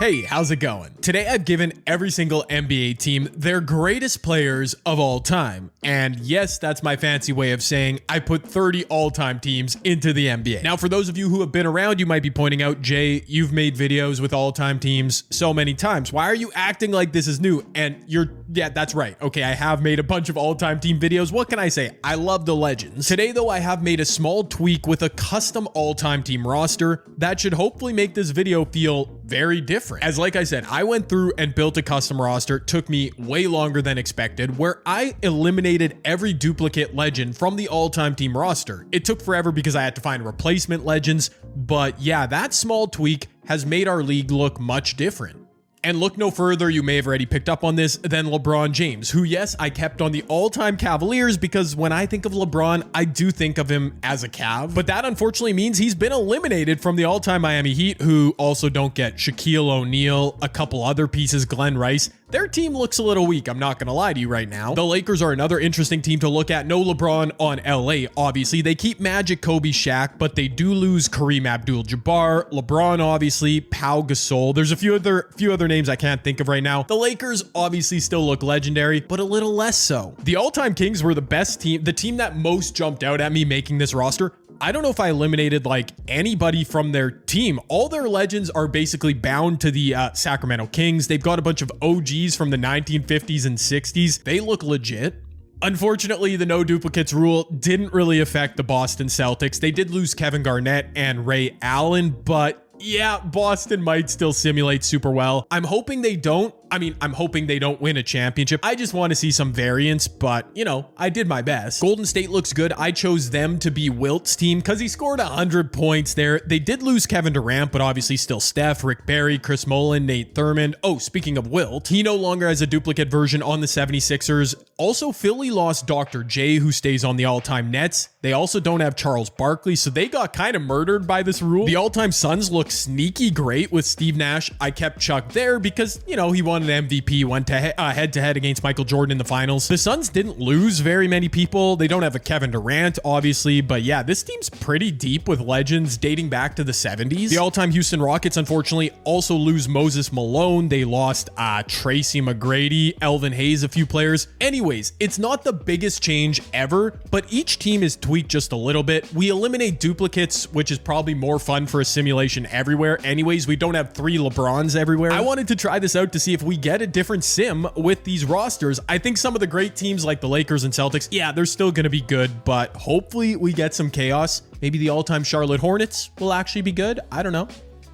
Hey, how's it going? Today I've given every single NBA team their greatest players of all time. And yes, that's my fancy way of saying I put 30 all-time teams into the NBA. Now, for those of you who have been around, you might be pointing out, Jay, you've made videos with all-time teams so many times. Why are you acting like this is new? And yeah, that's right. Okay, I have made a bunch of all-time team videos. What can I say? I love the legends. Today, though, I have made a small tweak with a custom all-time team roster that should hopefully make this video feel very different. As like I said, I went through and built a custom roster. It took me way longer than expected, where I eliminated every duplicate legend from the all-time team roster. It took forever because I had to find replacement legends, but yeah, that small tweak has made our league look much different. And look no further, you may have already picked up on this, than LeBron James, who, yes, I kept on the all-time Cavaliers because when I think of LeBron, I do think of him as a Cav. But that unfortunately means he's been eliminated from the all-time Miami Heat, who also don't get Shaquille O'Neal, a couple other pieces, Glenn Rice. Their team looks a little weak, I'm not going to lie to you right now. The Lakers are another interesting team to look at. No LeBron on LA, obviously. They keep Magic, Kobe, Shaq, but they do lose Kareem Abdul-Jabbar, LeBron, obviously, Pau Gasol. There's a few other names I can't think of right now. The Lakers obviously still look legendary, but a little less so. The all-time Kings were the best team, the team that most jumped out at me making this roster. I don't know if I eliminated like anybody from their team. All their legends are basically bound to the Sacramento Kings. They've got a bunch of OGs from the 1950s and 60s. They look legit. Unfortunately, the no duplicates rule didn't really affect the Boston Celtics. They did lose Kevin Garnett and Ray Allen, but yeah, Boston might still simulate super well. I'm hoping they don't. I'm hoping they don't win a championship. I just want to see some variance, but you know, I did my best. Golden State looks good. I chose them to be Wilt's team because he scored 100 points there. They did lose Kevin Durant, but obviously still Steph, Rick Barry, Chris Mullin, Nate Thurmond. Oh, speaking of Wilt, he no longer has a duplicate version on the 76ers. Also, Philly lost Dr. J, who stays on the all-time Nets. They also don't have Charles Barkley, so they got kind of murdered by this rule. The all-time Suns look sneaky great with Steve Nash. I kept Chuck there because, you know, he won an MVP, went to head-to-head against Michael Jordan in the finals. The Suns didn't lose very many people. They don't have a Kevin Durant, obviously, but yeah, this team's pretty deep with legends dating back to the 70s. The all-time Houston Rockets, unfortunately, also lose Moses Malone. They lost Tracy McGrady, Elvin Hayes, a few players. Anyways, it's not the biggest change ever, but each team is tweaked just a little bit. We eliminate duplicates, which is probably more fun for a simulation everywhere. Anyways, we don't have 3 LeBrons everywhere. I wanted to try this out to see if we get a different sim with these rosters. I think some of the great teams like the Lakers and Celtics, yeah, they're still going to be good, but hopefully we get some chaos. Maybe the all-time Charlotte Hornets will actually be good. I don't know.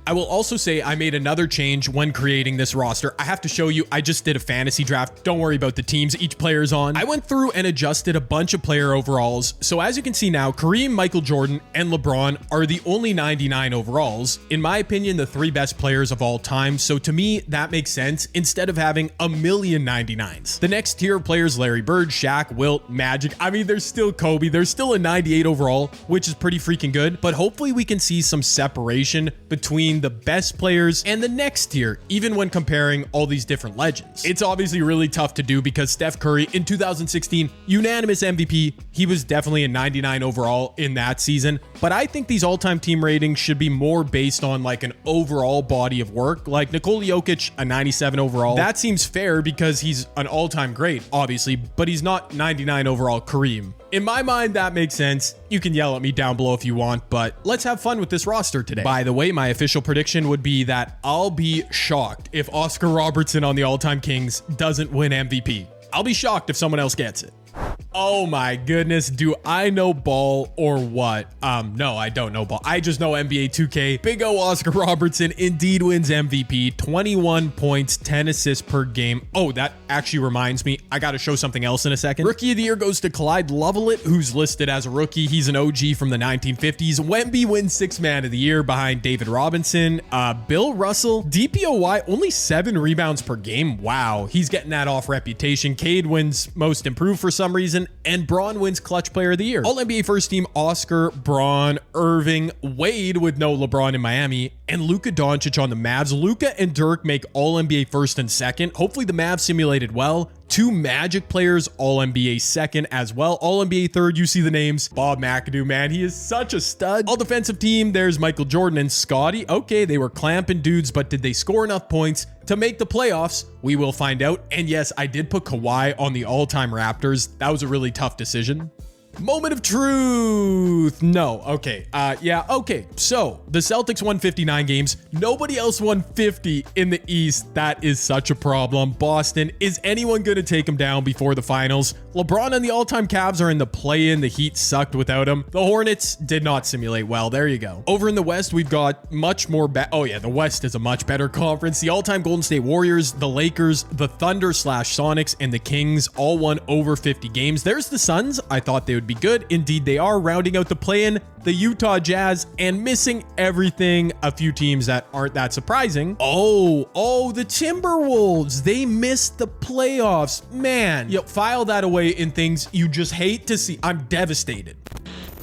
I will also say I made another change when creating this roster. I have to show you, I just did a fantasy draft. Don't worry about the teams each player's on. I went through and adjusted a bunch of player overalls. So as you can see now, Kareem, Michael Jordan, and LeBron are the only 99 overalls. In my opinion, the 3 best players of all time. So to me, that makes sense instead of having a million 99s. The next tier of players, Larry Bird, Shaq, Wilt, Magic. I mean, there's still Kobe. There's still a 98 overall, which is pretty freaking good. But hopefully we can see some separation between the best players and the next tier, even when comparing all these different legends. It's obviously really tough to do because Steph Curry in 2016, unanimous MVP, he was definitely a 99 overall in that season. But I think these all-time team ratings should be more based on like an overall body of work. Like Nikola Jokic, a 97 overall. That seems fair because he's an all-time great, obviously, but he's not 99 overall Kareem. In my mind, that makes sense. You can yell at me down below if you want, but let's have fun with this roster today. By the way, my official prediction would be that I'll be shocked if Oscar Robertson on the all-time Kings doesn't win MVP. I'll be shocked if someone else gets it. Oh my goodness, do I know ball or what? No, I don't know ball. I just know NBA 2K. Big O Oscar Robertson indeed wins MVP, 21 points, 10 assists per game. Oh, that actually reminds me, I gotta show something else in a second. Rookie of the Year goes to Clyde Lovellette, who's listed as a rookie. He's an OG from the 1950s. Wemby wins 6th Man of the Year behind David Robinson. Bill Russell, DPOY, only 7 rebounds per game. Wow, he's getting that off reputation. Cade wins Most Improved for some reason, and Braun wins Clutch Player of the Year. All-NBA First Team, Oscar, Braun, Irving, Wade with no LeBron in Miami, and Luka Doncic on the Mavs. Luka and Dirk make All-NBA First and Second. Hopefully the Mavs simulated well. 2 Magic players, All-NBA second as well. All-NBA third, you see the names. Bob McAdoo, man, he is such a stud. All defensive team, there's Michael Jordan and Scottie. Okay, they were clamping dudes, but did they score enough points to make the playoffs? We will find out. And yes, I did put Kawhi on the all-time Raptors. That was a really tough decision. Moment of truth. No. Okay. Yeah. Okay. So the Celtics won 59 games. Nobody else won 50 in the East. That is such a problem. Boston, is anyone going to take them down before the finals? LeBron and the all-time Cavs are in the play-in. The Heat sucked without him. The Hornets did not simulate well. There you go. Over in the West, we've got much more oh yeah, the West is a much better conference. The all-time Golden State Warriors, the Lakers, the Thunder/Sonics, and the Kings all won over 50 games. There's the Suns. I thought they would be good. Indeed, they are. Rounding out the play-in, the Utah Jazz, and missing everything, a few teams that aren't that surprising. Oh, the Timberwolves. They missed the playoffs. Man, file that away in things you just hate to see. I'm devastated.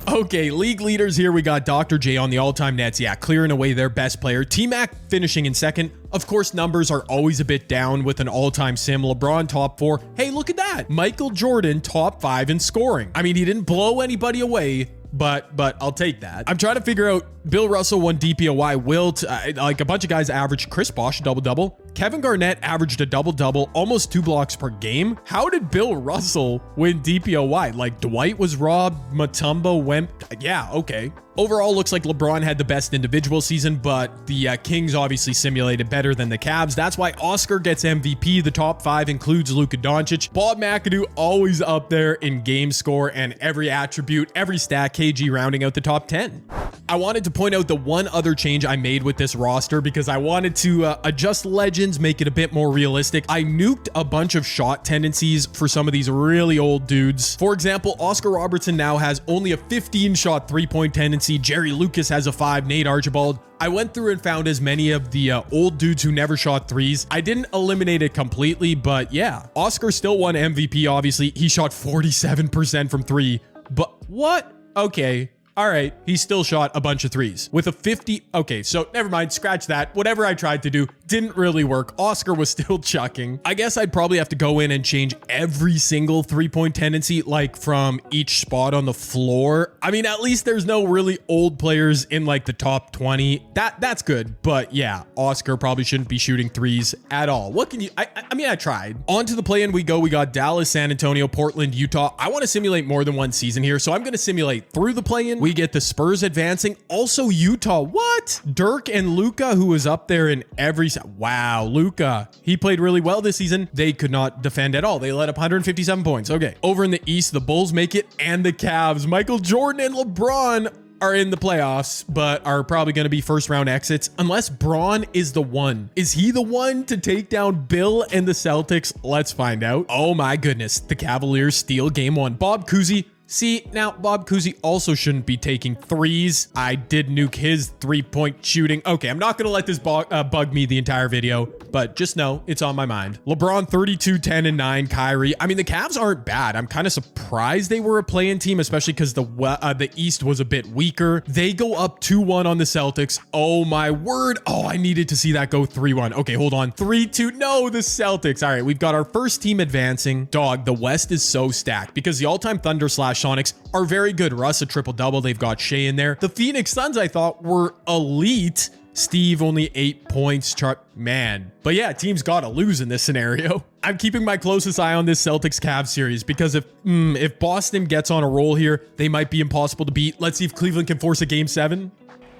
Okay, league leaders here. We got Dr. J on the all-time Nets. Yeah, clearing away their best player. T-Mac finishing in second. Of course, numbers are always a bit down with an all-time sim. LeBron top 4. Hey, look at that. Michael Jordan top 5 in scoring. I mean, he didn't blow anybody away, but I'll take that. I'm trying to figure out. Bill Russell won DPOY. Wilt, like a bunch of guys averaged. Chris Bosh double-double. Kevin Garnett averaged a double-double, almost 2 blocks per game. How did Bill Russell win DPOY? Like Dwight was robbed, Mutombo went. Yeah, okay. Overall, looks like LeBron had the best individual season, but the Kings obviously simulated better than the Cavs. That's why Oscar gets MVP. The top 5 includes Luka Doncic. Bob McAdoo always up there in game score and every attribute, every stat. KG rounding out the top 10. I wanted to point out the one other change I made with this roster because I wanted to adjust legends, make it a bit more realistic. I nuked a bunch of shot tendencies for some of these really old dudes. For example, Oscar Robertson now has only a 15-shot three-point tendency. Jerry Lucas has a 5. Nate Archibald. I went through and found as many of the old dudes who never shot threes. I didn't eliminate it completely, but yeah. Oscar still won MVP, obviously. He shot 47% from 3. But what? Okay. All right, he still shot a bunch of threes with a 50. Okay, so never mind, scratch that. Whatever I tried to do didn't really work. Oscar was still chucking. I guess I'd probably have to go in and change every single three-point tendency, like from each spot on the floor. I mean, at least there's no really old players in like the top 20. That's good, but yeah, Oscar probably shouldn't be shooting threes at all. What can you, I mean, I tried. On to the play-in we go. We got Dallas, San Antonio, Portland, Utah. I want to simulate more than one season here, so I'm going to simulate through the play-in. We get the Spurs advancing. Also Utah. What? Dirk and Luka, who was up there in every... Wow, Luka. He played really well this season. They could not defend at all. They let up 157 points. Okay. Over in the East, the Bulls make it and the Cavs. Michael Jordan and LeBron are in the playoffs, but are probably going to be first round exits unless Braun is the one. Is he the one to take down Bill and the Celtics? Let's find out. Oh my goodness. The Cavaliers steal game 1. Bob Cousy. See, now Bob Cousy also shouldn't be taking threes. I did nuke his three-point shooting. Okay, I'm not going to let this bug me the entire video, but just know it's on my mind. LeBron 32, 10, and 9. Kyrie. I mean, the Cavs aren't bad. I'm kind of surprised they were a play-in team, especially because the East was a bit weaker. They go up 2-1 on the Celtics. Oh my word. Oh, I needed to see that go 3-1. Okay, hold on. 3-2. No, the Celtics. All right, we've got our first team advancing. Dog, the West is so stacked because the all-time Thunder/Sonics are very good. Russ, a triple-double. They've got Shea in there. The Phoenix Suns, I thought, were elite. Steve, only 8 points. Man. But yeah, teams gotta lose in this scenario. I'm keeping my closest eye on this Celtics-Cavs series because if Boston gets on a roll here, they might be impossible to beat. Let's see if Cleveland can force a game 7.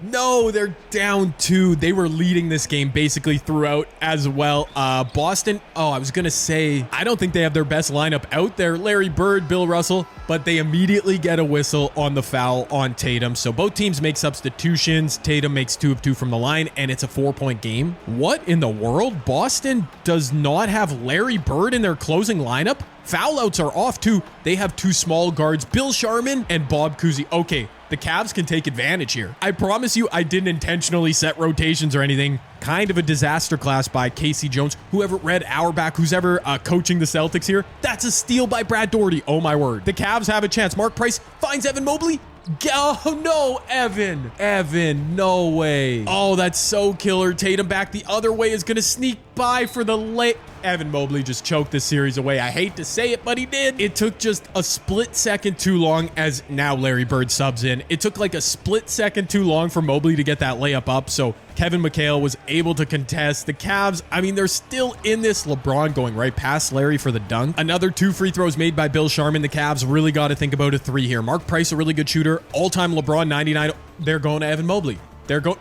No, they're down 2. They were leading this game basically throughout as well. Boston, I was going to say, I don't think they have their best lineup out there. Larry Bird, Bill Russell, but they immediately get a whistle on the foul on Tatum. So both teams make substitutions. Tatum makes 2 of 2 from the line, and it's a 4-point game. What in the world? Boston does not have Larry Bird in their closing lineup? Foul outs are off too. They have 2 small guards, Bill Sharman and Bob Cousy. Okay, the Cavs can take advantage here. I promise you I didn't intentionally set rotations or anything. Kind of a disaster class by Casey Jones. Whoever read Auerbach, who's ever coaching the Celtics here, that's a steal by Brad Daugherty. Oh my word. The Cavs have a chance. Mark Price finds Evan Mobley. Oh, no, Evan. Evan, no way. Oh, that's so killer. Tatum back the other way is going to sneak by for the late. Evan Mobley just choked this series away. I hate to say it, but he did. It took just a split second too long as now Larry Bird subs in. It took like a split second too long for Mobley to get that layup up, so Kevin McHale was able to contest. The Cavs, I mean, they're still in this. LeBron going right past Larry for the dunk. Another 2 free throws made by Bill Sharman. The Cavs really got to think about a 3 here. Mark Price, a really good shooter. All-time LeBron, 99. They're going to Evan Mobley. They're going,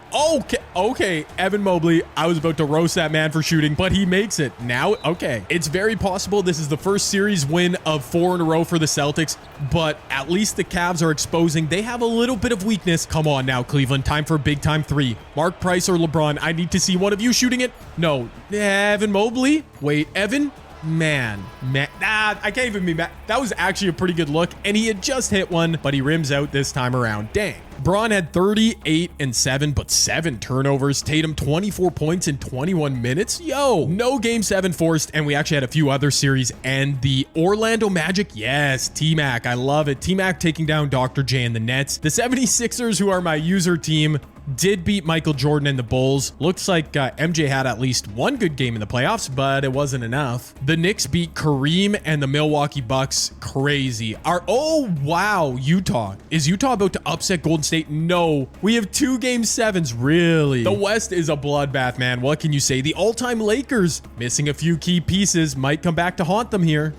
okay, Evan Mobley. I was about to roast that man for shooting, but he makes it. Now, okay. It's very possible this is the first series win of 4 in a row for the Celtics, but at least the Cavs are exposing they have a little bit of weakness. Come on now, Cleveland. Time for a big-time 3. Mark Price or LeBron. I need to see one of you shooting it. No. Evan Mobley? Wait, Evan? Man, I can't even be mad. That was actually a pretty good look, and he had just hit one, but he rims out this time around. Dang. Braun had 38 and 7, but 7 turnovers. Tatum 24 points in 21 minutes. Yo, no game 7 forced, and we actually had a few other series. And the Orlando Magic, yes, T-Mac, I love it. T-Mac taking down Dr. J and the Nets. The 76ers, who are my user team, did beat Michael Jordan and the Bulls. Looks like MJ had at least one good game in the playoffs, but it wasn't enough. The Knicks beat Kareem and the Milwaukee Bucks. Crazy. Oh, wow. Utah. Is Utah about to upset Golden State? No. We have 2 game 7s. Really? The West is a bloodbath, man. What can you say? The all-time Lakers, missing a few key pieces, might come back to haunt them here.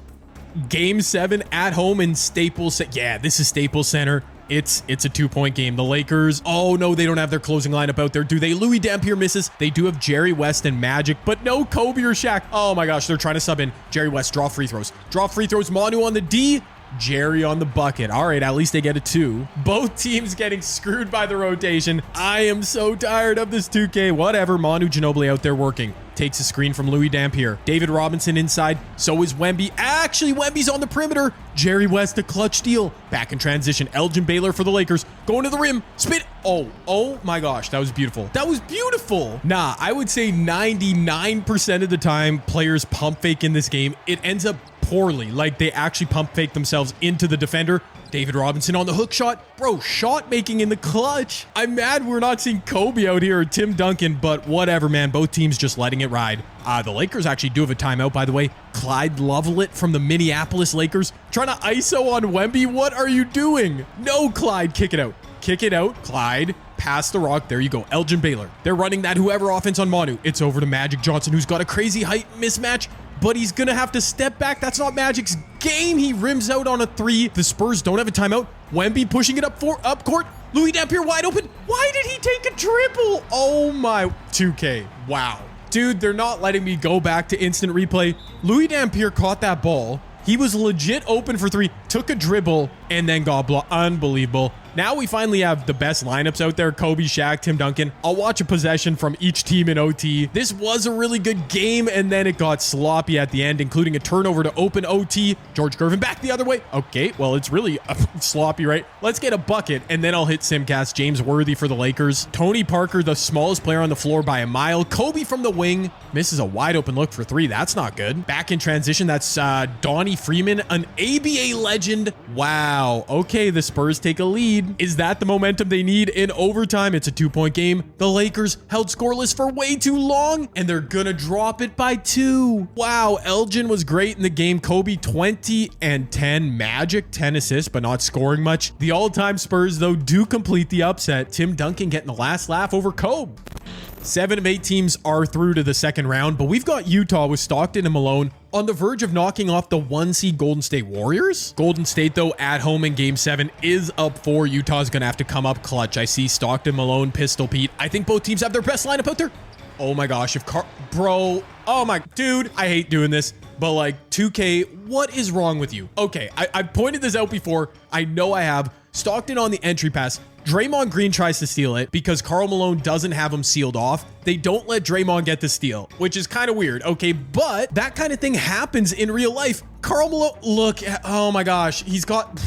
Game 7 at home in Staples. Yeah, this is Staples Center. It's a 2-point game. The Lakers, oh no, they don't have their closing lineup out there, do they? Louis Dampier misses. They do have Jerry West and Magic, but no Kobe or Shaq. Oh my gosh, they're trying to sub in. Jerry West, draw free throws. Draw free throws. Manu on the D. Jerry on the bucket. All right, at least they get a 2. Both teams getting screwed by the rotation. I am so tired of this 2K. Whatever. Manu Ginobili out there working. Takes a screen from Louis Dampier. David Robinson inside. So is Wemby. Actually, Wemby's on the perimeter. Jerry West, a clutch steal. Back in transition. Elgin Baylor for the Lakers. Going to the rim. Spin. Oh my gosh. That was beautiful. That was beautiful. Nah, I would say 99% of the time players pump fake in this game. It ends up poorly. Like they actually pump fake themselves into the defender. David Robinson on the hook shot. Bro, shot making in the clutch. I'm mad we're not seeing Kobe out here or Tim Duncan, but whatever, man. Both teams just letting it ride. The Lakers actually do have a timeout, by the way. Clyde Lovelet from the Minneapolis Lakers trying to ISO on Wemby. What are you doing? No, Clyde. Kick it out. Kick it out. Clyde. Pass the rock. There you go. Elgin Baylor. They're running that whoever offense on Manu. It's over to Magic Johnson, who's got a crazy height mismatch, but he's going to have to step back. That's not Magic's game. He rims out on a 3. The Spurs don't have a timeout. Wemby pushing it up court. Louis Dampier wide open. Why did he take a triple? Oh my 2K. Wow. Dude, they're not letting me go back to instant replay. Louis Dampier caught that ball. He was legit open for 3, took a dribble, and then got blocked. Unbelievable. Now we finally have the best lineups out there. Kobe, Shaq, Tim Duncan. I'll watch a possession from each team in OT. This was a really good game, and then it got sloppy at the end, including a turnover to open OT. George Gervin back the other way. Okay, well, it's really sloppy, right? Let's get a bucket, and then I'll hit Simcast. James Worthy for the Lakers. Tony Parker, the smallest player on the floor by a mile. Kobe from the wing. Misses a wide open look for 3. That's not good. Back in transition, that's Donnie Freeman, an ABA legend. Wow. Okay, the Spurs take a lead. Is that the momentum they need in overtime? It's a 2-point game. The Lakers held scoreless for way too long, and they're gonna drop it by 2. Wow, Elgin was great in the game. Kobe 20 and 10. Magic 10 assists, but not scoring much. The all-time Spurs, though, do complete the upset. Tim Duncan getting the last laugh over Kobe. 7 of 8 teams are through to the second round, but we've got Utah with Stockton and Malone on the verge of knocking off the 1-seed Golden State Warriors. Golden State, though, at home in Game 7 is up 4. Utah's going to have to come up clutch. I see Stockton, Malone, Pistol Pete. I think both teams have their best lineup out there. Oh my gosh, bro, oh my, dude, I hate doing this, but like 2K, what is wrong with you? Okay, I pointed this out before. I know I have. Stockton on the entry pass. Draymond Green tries to steal it because Karl Malone doesn't have him sealed off. They don't let Draymond get the steal, which is kind of weird. Okay, but that kind of thing happens in real life. Karl Malone, look, oh my gosh, he's got,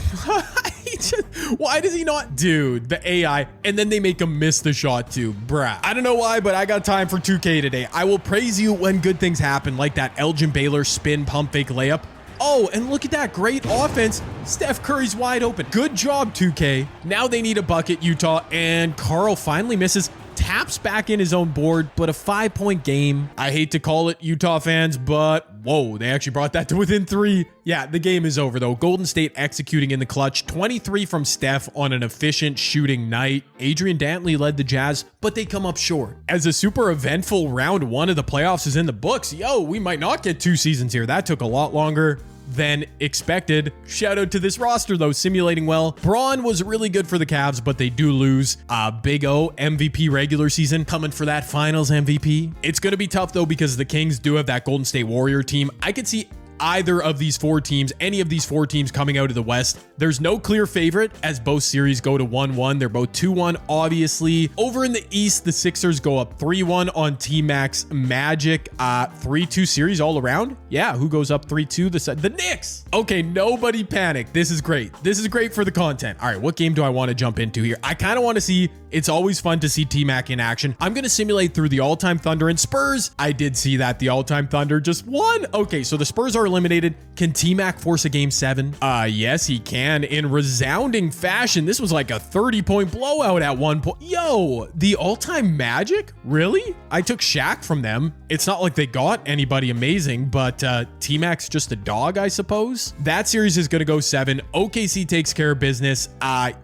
why does he not? Dude, the AI, and then they make him miss the shot too, bruh. I don't know why, but I got time for 2K today. I will praise you when good things happen, like that Elgin Baylor spin pump fake layup. Oh, and look at that. Great offense. Steph Curry's wide open. Good job, 2K. Now they need a bucket, Utah, and Karl finally misses. Taps back in his own board, but a 5-point game. I hate to call it, Utah fans, but whoa, they actually brought that to within 3. Yeah, the game is over though. Golden State executing in the clutch. 23 from Steph on an efficient shooting night. Adrian Dantley led the Jazz, but they come up short. As a super eventful round 1 of the playoffs is in the books, yo, we might not get 2 seasons here. That took a lot longer than expected. Shout out to this roster though, simulating well. Braun was really good for the Cavs, but they do lose. Big O MVP regular season coming for that finals MVP. It's going to be tough though because the Kings do have that Golden State Warrior team. I could see either of these 4 teams, any of these 4 teams coming out of the West. There's no clear favorite as both series go to 1-1. They're both 2-1, obviously. Over in the East, the Sixers go up 3-1 on T-Max Magic. 3-2 series all around. Yeah, who goes up 3-2? The Knicks. Okay, nobody panic. This is great. This is great for the content. All right, what game do I want to jump into here? I kind of want to see, it's always fun to see T-Mac in action. I'm going to simulate through the all-time Thunder and Spurs. I did see that the all-time Thunder just won. Okay, so the Spurs are eliminated. Can T-Mac force a game 7? Yes, he can in resounding fashion. This was like a 30-point blowout at one point. Yo, the all-time Magic? Really? I took Shaq from them. It's not like they got anybody amazing, but T-Mac's just a dog, I suppose. That series is going to go 7. OKC takes care of business.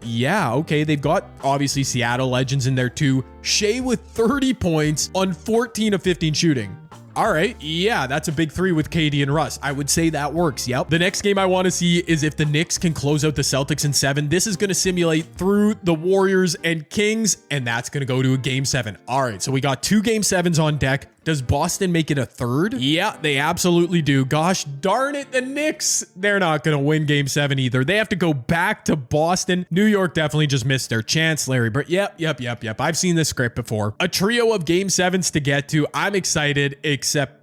Yeah, okay. They've got obviously Seattle legends in there too. Shea with 30 points on 14 of 15 shooting. All right. Yeah, that's a big 3 with KD and Russ. I would say that works. Yep. The next game I want to see is if the Knicks can close out the Celtics in 7. This is going to simulate through the Warriors and Kings, and that's going to go to a game 7. All right. So we got 2 game 7s on deck. Does Boston make it a 3rd? Yeah, they absolutely do. Gosh darn it, the Knicks, they're not going to win game 7 either. They have to go back to Boston. New York definitely just missed their chance, Larry Bird. Yep. I've seen this script before. A trio of game 7s to get to. I'm excited, except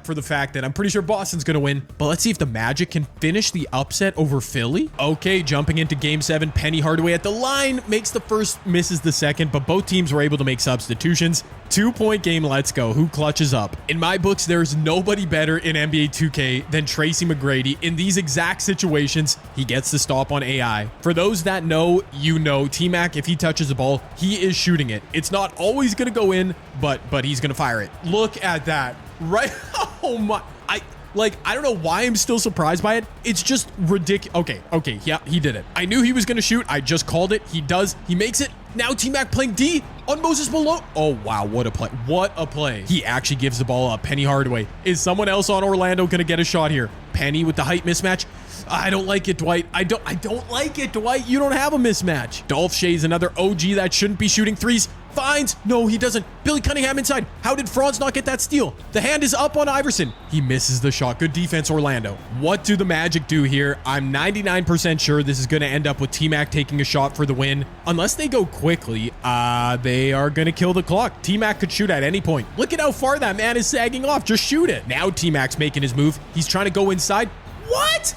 for the fact that I'm pretty sure Boston's going to win. But let's see if the Magic can finish the upset over Philly. Okay, jumping into game 7, Penny Hardaway at the line, makes the first, misses the second, but both teams were able to make substitutions. 2-point game, let's go. Who clutches up? In my books, there's nobody better in NBA 2K than Tracy McGrady. In these exact situations, he gets the stop on AI. For those that know, you know, T-Mac, if he touches the ball, he is shooting it. It's not always going to go in, but he's going to fire it. Look at that. Right? Oh my. I don't know why I'm still surprised by it. It's just ridiculous. Okay. Yeah, he did it. I knew he was going to shoot. I just called it. He does. He makes it. Now T-Mac playing D on Moses Malone. Oh, wow. What a play. What a play. He actually gives the ball up. Penny Hardaway. Is someone else on Orlando going to get a shot here? Penny with the height mismatch. I don't like it, Dwight. I don't like it, Dwight. You don't have a mismatch. Dolph Shays, another OG that shouldn't be shooting threes. Finds. No, he doesn't. Billy Cunningham inside. How did Franz not get that steal? The hand is up on Iverson. He misses the shot. Good defense, Orlando. What do the Magic do here? I'm 99% sure this is going to end up with T-Mac taking a shot for the win. Unless they go quickly, they are going to kill the clock. T-Mac could shoot at any point. Look at how far that man is sagging off. Just shoot it. Now T-Mac's making his move. He's trying to go inside. What?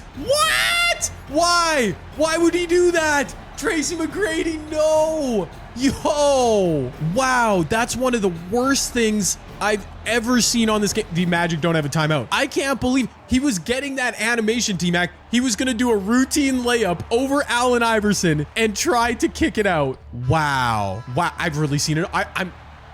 Why would he do that? Tracy McGrady, no. Yo, wow, that's one of the worst things I've ever seen on this game. The Magic don't have a timeout. I can't believe he was getting that animation, T-Mac. He was going to do a routine layup over Allen Iverson and try to kick it out. Wow, I've really seen it.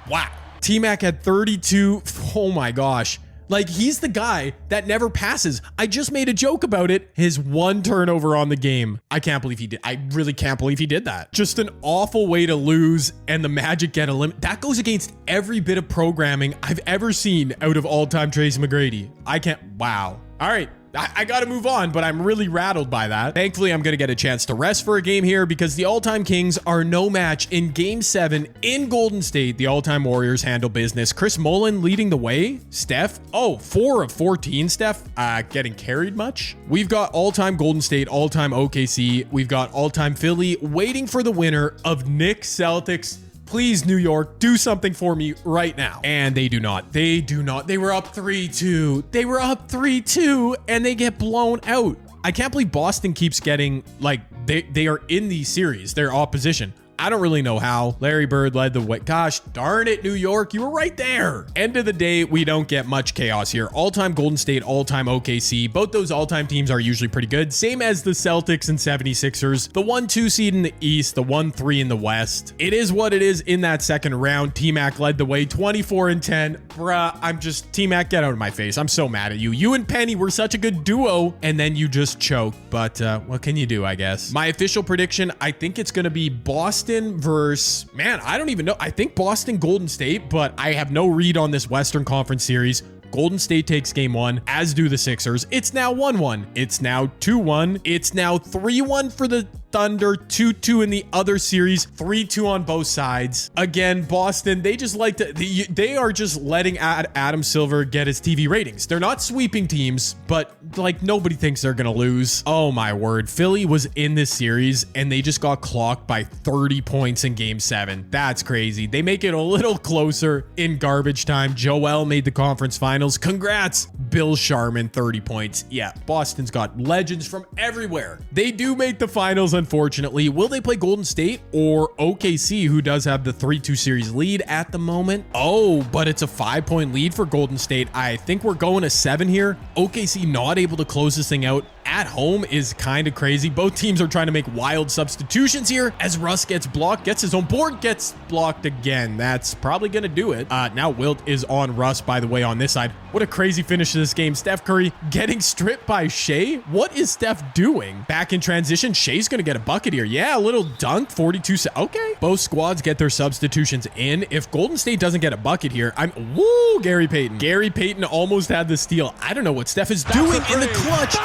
Wow. T-Mac had 32. Oh my gosh. Like, he's the guy that never passes. I just made a joke about it. His 1 turnover on the game. I can't believe he did. I really can't believe he did that. Just an awful way to lose, and the Magic get eliminated. That goes against every bit of programming I've ever seen out of all-time Tracy McGrady. I can't. Wow. All right. I got to move on, but I'm really rattled by that. Thankfully, I'm going to get a chance to rest for a game here because the all-time Kings are no match in Game 7 in Golden State. The all-time Warriors handle business. Chris Mullin leading the way. Steph, 4 of 14. Steph, getting carried much? We've got all-time Golden State, all-time OKC. We've got all-time Philly waiting for the winner of Knicks Celtics. Please, New York, do something for me right now. And they do not. They do not. They were up 3-2. They were up 3-2 and they get blown out. I can't believe Boston keeps getting, like, they are in these series, their opposition. I don't really know how. Larry Bird led the way. Gosh darn it, New York, you were right there. End of the day, we don't get much chaos here. All-time Golden State, all-time OKC. Both those all-time teams are usually pretty good. Same as the Celtics and 76ers. The 1-2 seed in the East, the 1-3 in the West. It is what it is in that second round. T-Mac led the way, 24-10. Bruh, T-Mac, get out of my face. I'm so mad at you. You and Penny were such a good duo, and then you just choked. But what can you do, I guess? My official prediction, I think it's going to be Boston versus, man, I don't even know. I think Boston, Golden State, but I have no read on this Western Conference series. Golden State takes game 1, as do the Sixers. It's now 1-1. It's now 2-1. It's now 3-1 for the Thunder, 2-2 in the other series, 3-2 on both sides. Again, Boston, they just like to, they are just letting Adam Silver get his TV ratings. They're not sweeping teams, but like nobody thinks they're gonna lose. Oh my word. Philly was in this series and they just got clocked by 30 points in game 7. That's crazy. They make it a little closer in garbage time. Joel made the conference finals. Congrats, Bill Sharman, 30 points. Yeah, Boston's got legends from everywhere. They do make the finals, unfortunately. Will they play Golden State or OKC, who does have the 3-2 series lead at the moment? Oh, but it's a 5-point lead for Golden State. I think we're going to 7 here. OKC not able to close this thing out at home is kind of crazy. Both teams are trying to make wild substitutions here as Russ gets blocked, gets his own board, gets blocked again. That's probably going to do it. Now Wilt is on Russ, by the way, on this side. What a crazy finish to this game. Steph Curry getting stripped by Shea. What is Steph doing? Back in transition. Shea's going to get a bucket here. Yeah, a little dunk, 42. Okay. Both squads get their substitutions in. If Golden State doesn't get a bucket here, woo, Gary Payton. Gary Payton almost had the steal. I don't know what Steph is doing in the clutch.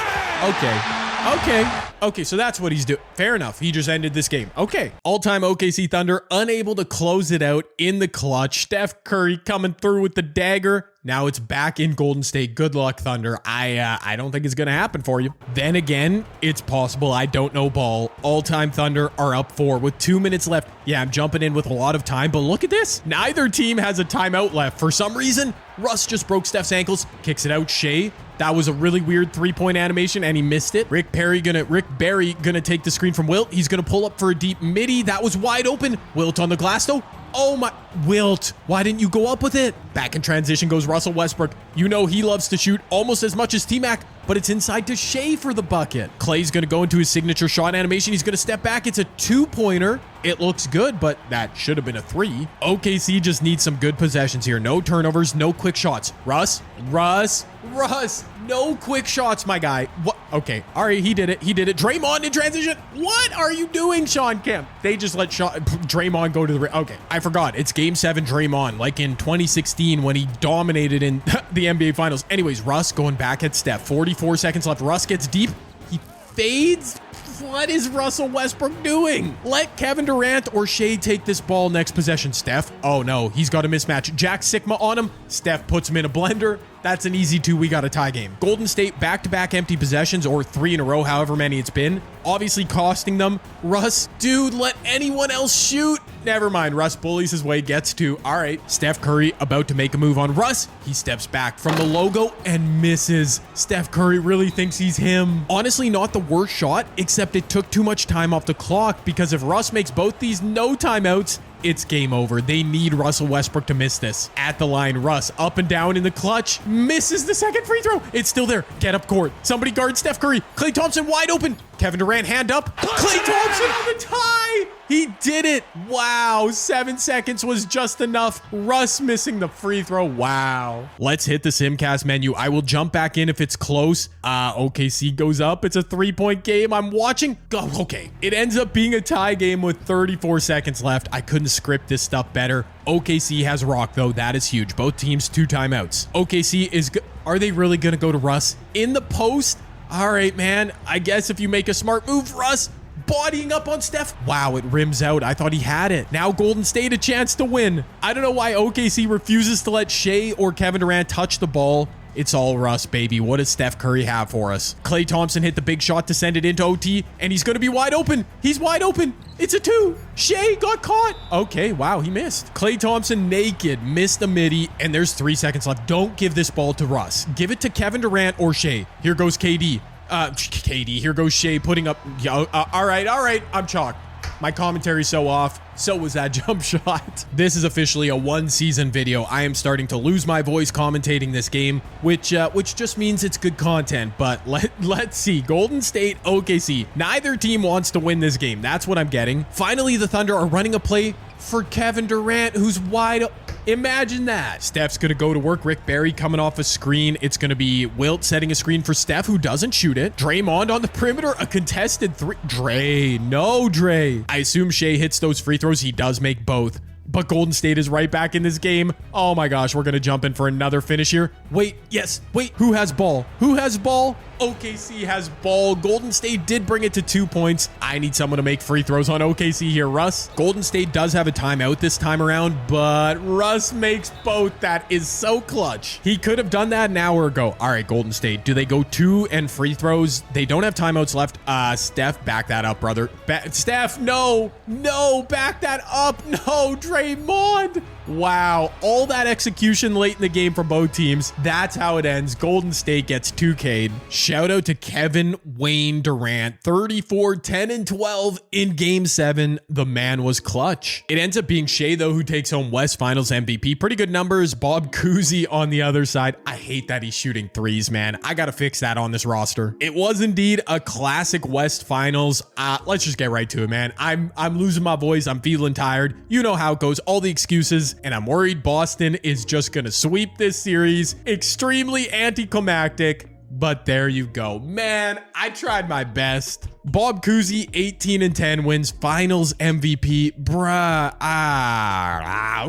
Okay, so that's what he's doing. Fair enough. He just ended this game. Okay. All-time OKC Thunder unable to close it out in the clutch. Steph Curry coming through with the dagger. Now it's back in Golden State. Good luck, Thunder. I don't think it's going to happen for you. Then again, it's possible. I don't know ball. All-time Thunder are up 4 with 2 minutes left. Yeah, I'm jumping in with a lot of time, but look at this. Neither team has a timeout left. For some reason, Russ just broke Steph's ankles, kicks it out. Shea. That was a really weird 3-point animation, and he missed it. Rick Barry gonna take the screen from Wilt. He's gonna pull up for a deep midi. That was wide open. Wilt on the glass, though. Oh my, Wilt, why didn't you go up with it? Back in transition goes Russell Westbrook. You know he loves to shoot almost as much as T-Mac, but it's inside to Shea for the bucket. Clay's gonna go into his signature shot animation. He's gonna step back. It's a 2-pointer. It looks good, but that should have been a 3. OKC just needs some good possessions here. No turnovers, no quick shots. Russ, no quick shots, my guy. What? Okay, all right, he did it. Draymond in transition. What are you doing, Sean Kemp? They just let Draymond go to the rim. Okay, I forgot. It's game 7 Draymond, like in 2016 when he dominated in the NBA Finals. Anyways, Russ going back at Steph. 44 seconds left. Russ gets deep. He fades. What is Russell Westbrook doing? Let Kevin Durant or Shea take this ball next possession. Steph. Oh no, he's got a mismatch. Jack Sigma on him. Steph puts him in a blender. That's an easy 2. We got a tie game. Golden State back-to-back empty possessions, or 3 in a row, however many it's been. Obviously costing them. Russ, dude, let anyone else shoot. Never mind. Russ bullies his way, gets 2. All right. Steph Curry about to make a move on Russ. He steps back from the logo and misses. Steph Curry really thinks he's him. Honestly, not the worst shot, except it took too much time off the clock, because if Russ makes both these no timeouts, it's game over. They need Russell Westbrook to miss this. At the line, Russ up and down in the clutch. Misses the second free throw. It's still there. Get up court. Somebody guard Steph Curry. Klay Thompson wide open. Kevin Durant hand up. Klay Thompson on the tie. He did it. Wow. 7 seconds was just enough. Russ missing the free throw. Wow. Let's hit the Simcast menu. I will jump back in if it's close. OKC goes up. It's a 3-point game. I'm watching. Okay. It ends up being a tie game with 34 seconds left. I couldn't script this stuff better. OKC has rock, though. That is huge. Both teams 2 timeouts. OKC is good. Are they really going to go to Russ in the post? All right, man. I guess if you make a smart move, Russ bodying up on Steph. Wow, it rims out. I thought he had it. Now Golden State a chance to win. I don't know why OKC refuses to let Shea or Kevin Durant touch the ball. It's all Russ, baby. What does Steph Curry have for us? Klay Thompson hit the big shot to send it into OT, and he's going to be wide open. He's wide open. It's a 2. Shea got caught. Okay, wow, he missed. Klay Thompson naked, missed the midi, and there's 3 seconds left. Don't give this ball to Russ. Give it to Kevin Durant or Shea. Here goes KD. Here goes Shea putting up. All right. I'm chalked. My commentary's so off. So was that jump shot. This is officially a one-season video. I am starting to lose my voice commentating this game, which just means it's good content. But let's see. Golden State, OKC. Neither team wants to win this game. That's what I'm getting. Finally, the Thunder are running a play for Kevin Durant, who's wide open. Imagine that. Steph's going to go to work. Rick Barry coming off a screen. It's going to be Wilt setting a screen for Steph, who doesn't shoot it. Draymond on the perimeter. A contested three. Dre. I assume Shea hits those free throws. He does make both. But Golden State is right back in this game. Oh my gosh, we're going to jump in for another finish here. Wait, who has ball? OKC has ball. Golden State did bring it to 2 points. I need someone to make free throws on OKC here, Russ. Golden State does have a timeout this time around, but Russ makes both. That is so clutch. He could have done that an hour ago. All right, Golden State, do they go 2 and free throws? They don't have timeouts left. Steph, back that up, brother. Steph, no, back that up. No, Draymond. Wow, all that execution late in the game from both teams. That's how it ends. Golden State gets 2K'd. Shout out to Kevin Wayne Durant. 34, 10, and 12 in Game 7. The man was clutch. It ends up being Shea, though, who takes home West Finals MVP. Pretty good numbers. Bob Cousy on the other side. I hate that he's shooting threes, man. I gotta fix that on this roster. It was indeed a classic West Finals. Let's just get right to it, man. I'm losing my voice. I'm feeling tired. You know how it goes. All the excuses. And I'm worried Boston is just going to sweep this series. Extremely anticlimactic, but there you go. Man, I tried my best. Bob Cousy, 18 and 10 wins finals MVP. Bruh.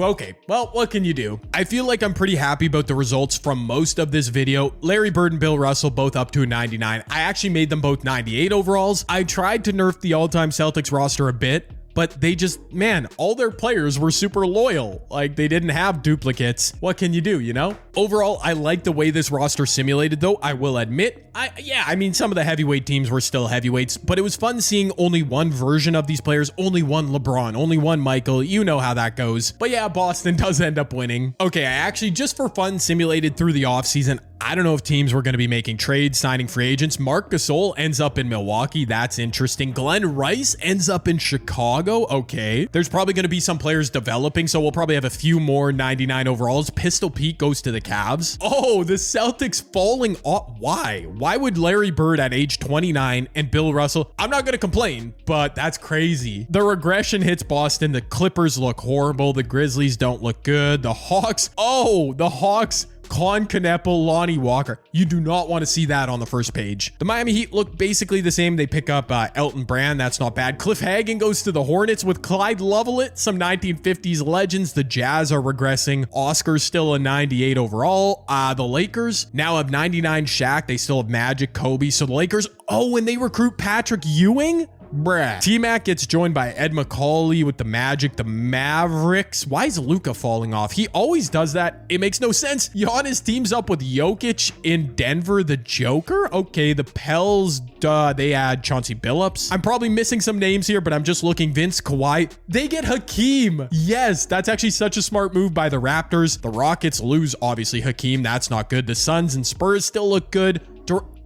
Okay. Well, what can you do? I feel like I'm pretty happy about the results from most of this video. Larry Bird and Bill Russell both up to a 99. I actually made them both 98 overalls. I tried to nerf the all-time Celtics roster a bit, but they just, man, all their players were super loyal. Like, they didn't have duplicates. What can you do, you know? Overall, I like the way this roster simulated, though. I will admit, I mean, some of the heavyweight teams were still heavyweights, but it was fun seeing only one version of these players, only one LeBron, only one Michael. You know how that goes. But yeah, Boston does end up winning. Okay, I actually, just for fun, simulated through the offseason. I don't know if teams were going to be making trades, signing free agents. Marc Gasol ends up in Milwaukee. That's interesting. Glenn Rice ends up in Chicago. Okay. There's probably going to be some players developing, so we'll probably have a few more 99 overalls. Pistol Pete goes to the Cavs. Oh, the Celtics falling off. Why? Why would Larry Bird at age 29 and Bill Russell? I'm not going to complain, but that's crazy. The regression hits Boston. The Clippers look horrible. The Grizzlies don't look good. The Hawks. Oh, the Hawks. Con Kneppel, Lonnie Walker. You do not want to see that on the first page. The Miami Heat look basically the same. They pick up Elton Brand. That's not bad. Cliff Hagan goes to the Hornets with Clyde Lovellette. Some 1950s legends. The Jazz are regressing. Oscar's still a 98 overall. The Lakers now have 99 Shaq. They still have Magic, Kobe. So the Lakers, oh, and they recruit Patrick Ewing? Bruh. T-Mac gets joined by Ed McCauley with the Magic, the Mavericks. Why is Luka falling off? He always does that. It makes no sense. Giannis teams up with Jokic in Denver, the Joker. Okay, the Pels, they add Chauncey Billups. I'm probably missing some names here, but I'm just looking. Vince, Kawhi. They get Hakeem. Yes, that's actually such a smart move by the Raptors. The Rockets lose, obviously, Hakeem. That's not good. The Suns and Spurs still look good.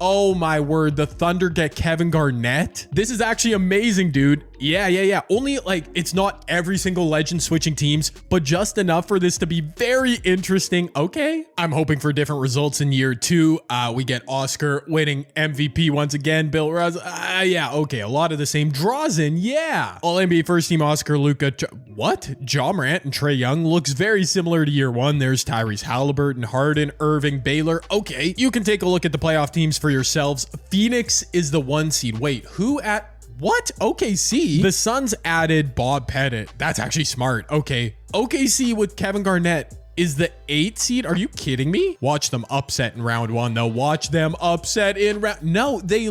Oh my word, the Thunder get Kevin Garnett. This is actually amazing, dude. Yeah. Only like it's not every single legend switching teams, but just enough for this to be very interesting. Okay. I'm hoping for different results in year 2. We get Oscar winning MVP once again. Bill Russ. Yeah, okay. A lot of the same draws in. Yeah. All NBA first team Oscar, Luka. What? Ja Morant and Trae Young looks very similar to year 1. There's Tyrese Halliburton, Harden, Irving, Baylor. Okay. You can take a look at the playoff teams for yourselves. Phoenix is the 1 seed. Wait, who at what? OKC? The Suns added Bob Pettit. That's actually smart. Okay. OKC with Kevin Garnett is the 8 seed. Are you kidding me? Watch them upset in round 1 though. Watch them upset in round. No, they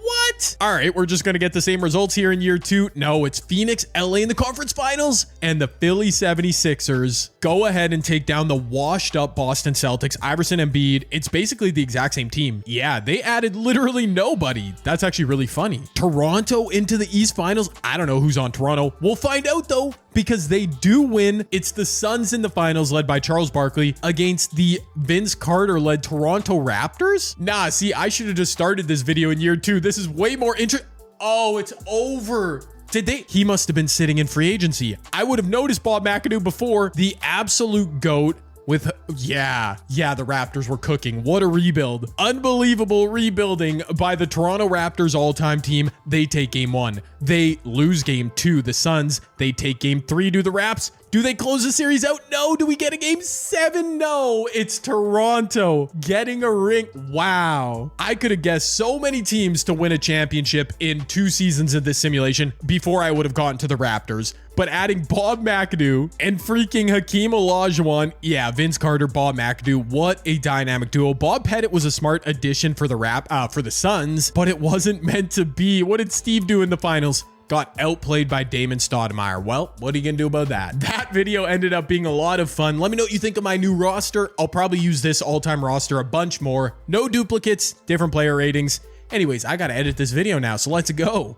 what? All right, we're just going to get the same results here in year 2. No, it's Phoenix, LA in the conference finals, and the Philly 76ers go ahead and take down the washed up Boston Celtics. Iverson and Embiid. It's basically the exact same team. Yeah, they added literally nobody. That's actually really funny. Toronto into the East Finals. I don't know who's on Toronto. We'll find out though, because they do win. It's the Suns in the finals led by Charles Barkley against the Vince Carter led Toronto Raptors. Nah, see, I should have just started this video in year 2. This is way more interesting. Oh, it's over. Did they? He must have been sitting in free agency. I would have noticed Bob McAdoo before. The absolute GOAT. With, yeah, the Raptors were cooking. What a rebuild. Unbelievable rebuilding by the Toronto Raptors all-time team. They take game 1. They lose game 2. The Suns, they take game 3 to the Raps. Do they close the series out? No. Do we get a game 7? No. It's Toronto getting a ring. Wow. I could have guessed so many teams to win a championship in 2 seasons of this simulation before I would have gotten to the Raptors. But adding Bob McAdoo and freaking Hakeem Olajuwon, yeah, Vince Carter, Bob McAdoo, what a dynamic duo. Bob Pettit was a smart addition for the Suns, but it wasn't meant to be. What did Steve do in the finals? Got outplayed by Damon Stoudemire. Well, what are you gonna do about that? That video ended up being a lot of fun. Let me know what you think of my new roster. I'll probably use this all-time roster a bunch more. No duplicates, different player ratings. Anyways, I gotta edit this video now, so let's go.